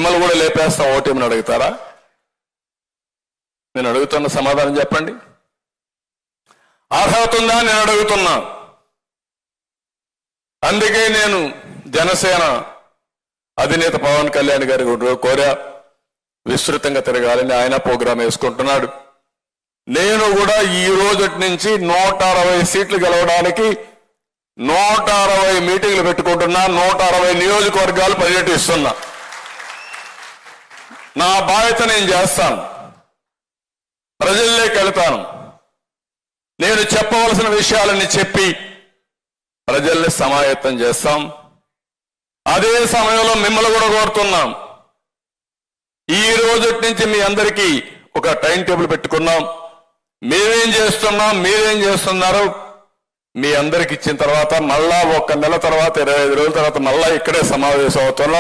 మిమ్మల్ని కూడా లేపేస్తాం ఓటేమని అడుగుతారా? నేను అడుగుతున్న సమాధానం చెప్పండి. అర్హత ఉందా నేను అడుగుతున్నా. అందుకే నేను జనసేన అధినేత పవన్ కళ్యాణ్ గారి కోరా విస్తృతంగా తిరగాలని ఆయన ప్రోగ్రాం వేసుకుంటున్నాడు. నేను కూడా ఈ రోజు నుంచి 160 సీట్లు గెలవడానికి 160 మీటింగ్లు పెట్టుకుంటున్నా, 160 నియోజకవర్గాలు పర్యటిస్తున్నా. నా బాధ్యత నేను చేస్తాను, ప్రజల్లోకి వెళ్తాను. నేను చెప్పవలసిన విషయాలని చెప్పి ప్రజల్ని సమాయత్తం చేస్తాం. అదే సమయంలో మిమ్మల్ని కూడా కోరుతున్నాం, ఈ రోజు నుంచి మీ అందరికీ ఒక టైం టేబుల్ పెట్టుకున్నాం. మేమేం చేస్తున్నాం, మీరేం చేస్తున్నారు, మీ అందరికి ఇచ్చిన తర్వాత మళ్ళా 1 నెల తర్వాత 25 రోజుల తర్వాత మళ్ళా ఇక్కడే సమావేశం అవుతున్నాం.